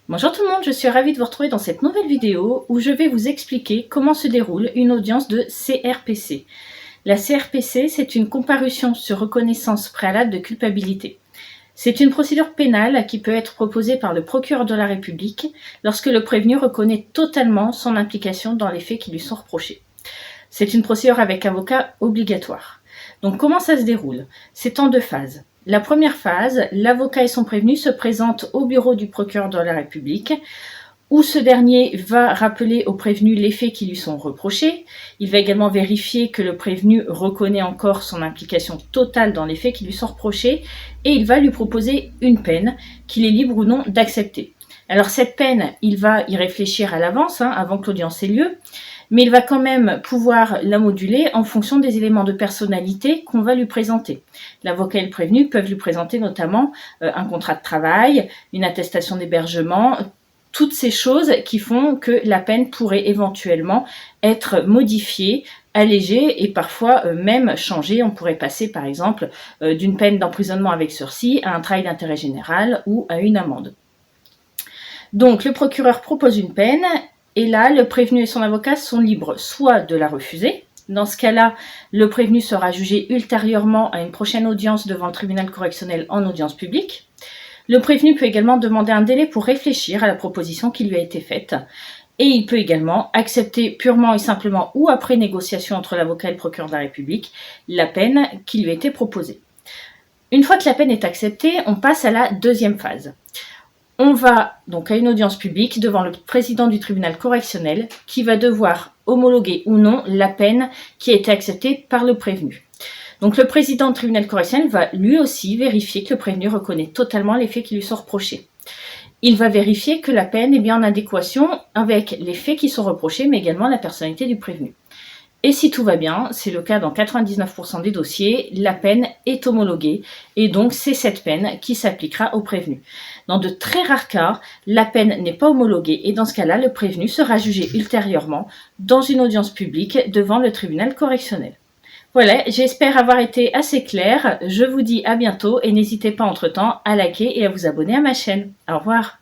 Bonjour tout le monde, je suis ravie de vous retrouver dans cette nouvelle vidéo où je vais vous expliquer comment se déroule une audience de CRPC. La CRPC, c'est une comparution sur reconnaissance préalable de culpabilité. C'est une procédure pénale qui peut être proposée par le procureur de la République lorsque le prévenu reconnaît totalement son implication dans les faits qui lui sont reprochés. C'est une procédure avec avocat obligatoire. Donc comment ça se déroule? C'est en deux phases. La première phase, l'avocat et son prévenu se présentent au bureau du procureur de la République, où ce dernier va rappeler au prévenu les faits qui lui sont reprochés. Il va également vérifier que le prévenu reconnaît encore son implication totale dans les faits qui lui sont reprochés, et il va lui proposer une peine qu'il est libre ou non d'accepter. Alors cette peine, il va y réfléchir à l'avance, avant que l'audience ait lieu, mais il va quand même pouvoir la moduler en fonction des éléments de personnalité qu'on va lui présenter. L'avocat et le prévenu peuvent lui présenter notamment un contrat de travail, une attestation d'hébergement, toutes ces choses qui font que la peine pourrait éventuellement être modifiée, allégée et parfois même changée. On pourrait passer par exemple d'une peine d'emprisonnement avec sursis à un travail d'intérêt général ou à une amende. Donc le procureur propose une peine. Et là, le prévenu et son avocat sont libres soit de la refuser. Dans ce cas-là, le prévenu sera jugé ultérieurement à une prochaine audience devant le tribunal correctionnel en audience publique. Le prévenu peut également demander un délai pour réfléchir à la proposition qui lui a été faite. Et il peut également accepter purement et simplement ou après négociation entre l'avocat et le procureur de la République la peine qui lui a été proposée. Une fois que la peine est acceptée, on passe à la deuxième phase. On va donc à une audience publique devant le président du tribunal correctionnel qui va devoir homologuer ou non la peine qui a été acceptée par le prévenu. Donc le président du tribunal correctionnel va lui aussi vérifier que le prévenu reconnaît totalement les faits qui lui sont reprochés. Il va vérifier que la peine est bien en adéquation avec les faits qui sont reprochés, mais également la personnalité du prévenu. Et si tout va bien, c'est le cas dans 99% des dossiers, la peine est homologuée et donc c'est cette peine qui s'appliquera au prévenu. Dans de très rares cas, la peine n'est pas homologuée et dans ce cas-là, le prévenu sera jugé ultérieurement dans une audience publique devant le tribunal correctionnel. Voilà, j'espère avoir été assez claire. Je vous dis à bientôt et n'hésitez pas entre-temps à liker et à vous abonner à ma chaîne. Au revoir.